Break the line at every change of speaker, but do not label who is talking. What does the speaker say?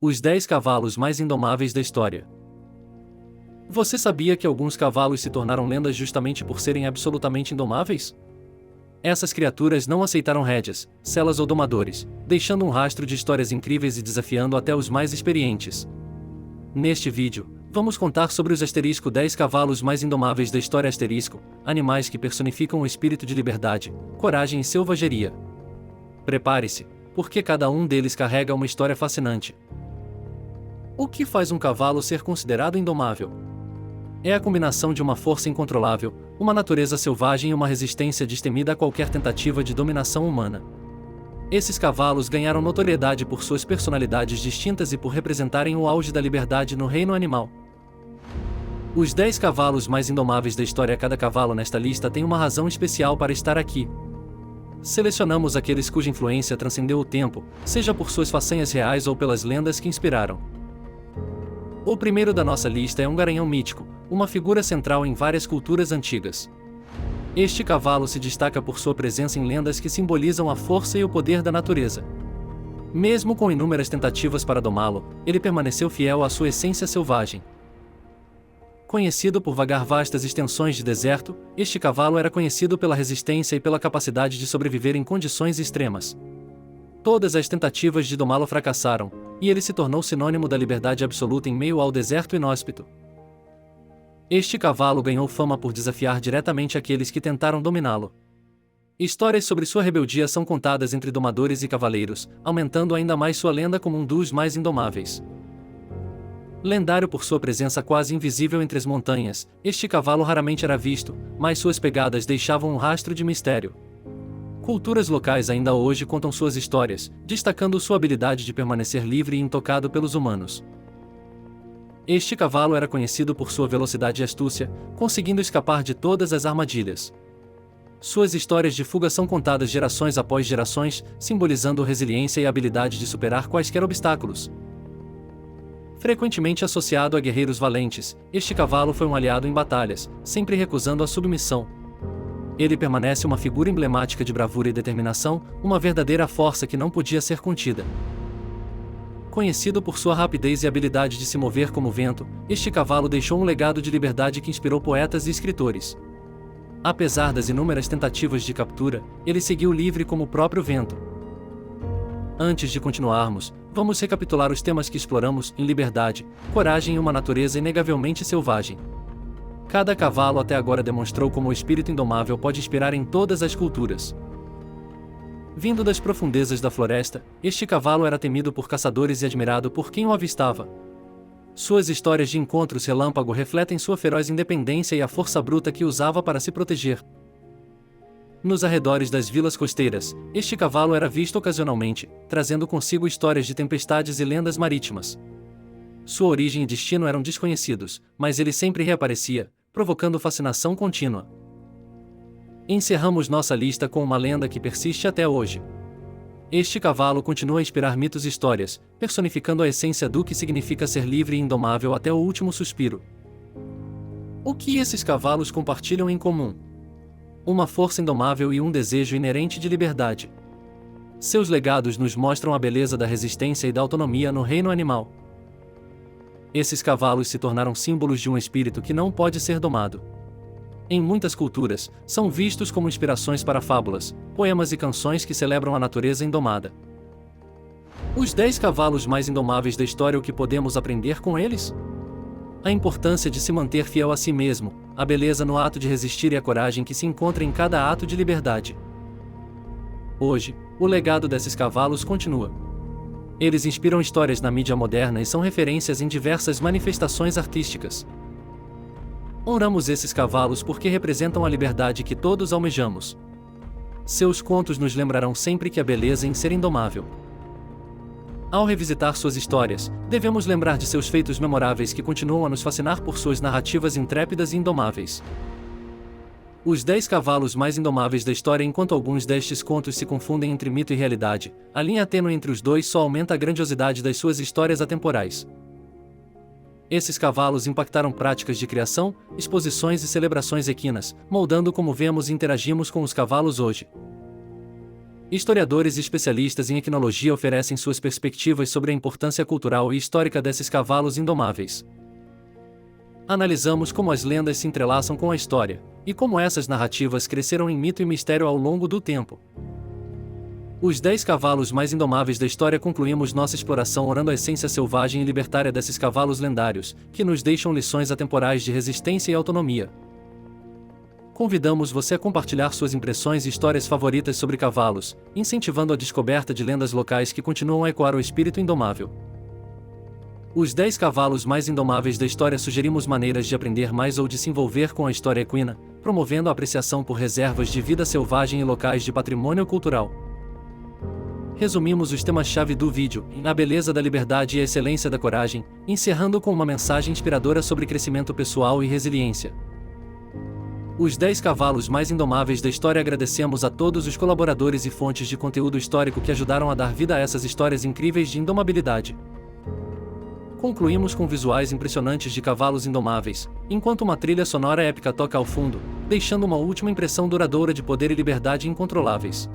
Os 10 cavalos mais indomáveis da história. Você sabia que alguns cavalos se tornaram lendas justamente por serem absolutamente indomáveis? Essas criaturas não aceitaram rédeas, selas ou domadores, deixando um rastro de histórias incríveis e desafiando até os mais experientes. Neste vídeo, vamos contar sobre os 10 cavalos mais indomáveis da história. Animais que personificam o espírito de liberdade, coragem e selvageria. Prepare-se, porque cada um deles carrega uma história fascinante. O que faz um cavalo ser considerado indomável? É a combinação de uma força incontrolável, uma natureza selvagem e uma resistência destemida a qualquer tentativa de dominação humana. Esses cavalos ganharam notoriedade por suas personalidades distintas e por representarem o auge da liberdade no reino animal. Os 10 cavalos mais indomáveis da história. Cada cavalo nesta lista tem uma razão especial para estar aqui. Selecionamos aqueles cuja influência transcendeu o tempo, seja por suas façanhas reais ou pelas lendas que inspiraram. O primeiro da nossa lista é um garanhão mítico, uma figura central em várias culturas antigas. Este cavalo se destaca por sua presença em lendas que simbolizam a força e o poder da natureza. Mesmo com inúmeras tentativas para domá-lo, ele permaneceu fiel à sua essência selvagem. Conhecido por vagar vastas extensões de deserto, este cavalo era conhecido pela resistência e pela capacidade de sobreviver em condições extremas. Todas as tentativas de domá-lo fracassaram, e ele se tornou sinônimo da liberdade absoluta em meio ao deserto inóspito. Este cavalo ganhou fama por desafiar diretamente aqueles que tentaram dominá-lo. Histórias sobre sua rebeldia são contadas entre domadores e cavaleiros, aumentando ainda mais sua lenda como um dos mais indomáveis. Lendário por sua presença quase invisível entre as montanhas, este cavalo raramente era visto, mas suas pegadas deixavam um rastro de mistério. Culturas locais ainda hoje contam suas histórias, destacando sua habilidade de permanecer livre e intocado pelos humanos. Este cavalo era conhecido por sua velocidade e astúcia, conseguindo escapar de todas as armadilhas. Suas histórias de fuga são contadas gerações após gerações, simbolizando resiliência e habilidade de superar quaisquer obstáculos. Frequentemente associado a guerreiros valentes, este cavalo foi um aliado em batalhas, sempre recusando a submissão. Ele permanece uma figura emblemática de bravura e determinação, uma verdadeira força que não podia ser contida. Conhecido por sua rapidez e habilidade de se mover como vento, este cavalo deixou um legado de liberdade que inspirou poetas e escritores. Apesar das inúmeras tentativas de captura, ele seguiu livre como o próprio vento. Antes de continuarmos, vamos recapitular os temas que exploramos em liberdade, coragem e uma natureza inegavelmente selvagem. Cada cavalo até agora demonstrou como o espírito indomável pode inspirar em todas as culturas. Vindo das profundezas da floresta, este cavalo era temido por caçadores e admirado por quem o avistava. Suas histórias de encontros relâmpago refletem sua feroz independência e a força bruta que usava para se proteger. Nos arredores das vilas costeiras, este cavalo era visto ocasionalmente, trazendo consigo histórias de tempestades e lendas marítimas. Sua origem e destino eram desconhecidos, mas ele sempre reaparecia, provocando fascinação contínua. Encerramos nossa lista com uma lenda que persiste até hoje. Este cavalo continua a inspirar mitos e histórias, personificando a essência do que significa ser livre e indomável até o último suspiro. O que esses cavalos compartilham em comum? Uma força indomável e um desejo inerente de liberdade. Seus legados nos mostram a beleza da resistência e da autonomia no reino animal. Esses cavalos se tornaram símbolos de um espírito que não pode ser domado. Em muitas culturas, são vistos como inspirações para fábulas, poemas e canções que celebram a natureza indomada. Os 10 cavalos mais indomáveis da história. O que podemos aprender com eles? A importância de se manter fiel a si mesmo, a beleza no ato de resistir e a coragem que se encontra em cada ato de liberdade. Hoje, o legado desses cavalos continua. Eles inspiram histórias na mídia moderna e são referências em diversas manifestações artísticas. Honramos esses cavalos porque representam a liberdade que todos almejamos. Seus contos nos lembrarão sempre que há beleza em ser indomável. Ao revisitar suas histórias, devemos lembrar de seus feitos memoráveis que continuam a nos fascinar por suas narrativas intrépidas e indomáveis. Os 10 cavalos mais indomáveis da história. Enquanto alguns destes contos se confundem entre mito e realidade, a linha tênue entre os dois só aumenta a grandiosidade das suas histórias atemporais. Esses cavalos impactaram práticas de criação, exposições e celebrações equinas, moldando como vemos e interagimos com os cavalos hoje. Historiadores e especialistas em etnologia oferecem suas perspectivas sobre a importância cultural e histórica desses cavalos indomáveis. Analisamos como as lendas se entrelaçam com a história, e como essas narrativas cresceram em mito e mistério ao longo do tempo. Os 10 cavalos mais indomáveis da história. Concluímos nossa exploração orando a essência selvagem e libertária desses cavalos lendários, que nos deixam lições atemporais de resistência e autonomia. Convidamos você a compartilhar suas impressões e histórias favoritas sobre cavalos, incentivando a descoberta de lendas locais que continuam a ecoar o espírito indomável. Os 10 cavalos mais indomáveis da história. Sugerimos maneiras de aprender mais ou de se envolver com a história equina, promovendo a apreciação por reservas de vida selvagem e locais de patrimônio cultural. Resumimos os temas-chave do vídeo, a beleza da liberdade e a excelência da coragem, encerrando com uma mensagem inspiradora sobre crescimento pessoal e resiliência. Os 10 cavalos mais indomáveis da história. Agradecemos a todos os colaboradores e fontes de conteúdo histórico que ajudaram a dar vida a essas histórias incríveis de indomabilidade. Concluímos com visuais impressionantes de cavalos indomáveis, enquanto uma trilha sonora épica toca ao fundo, deixando uma última impressão duradoura de poder e liberdade incontroláveis.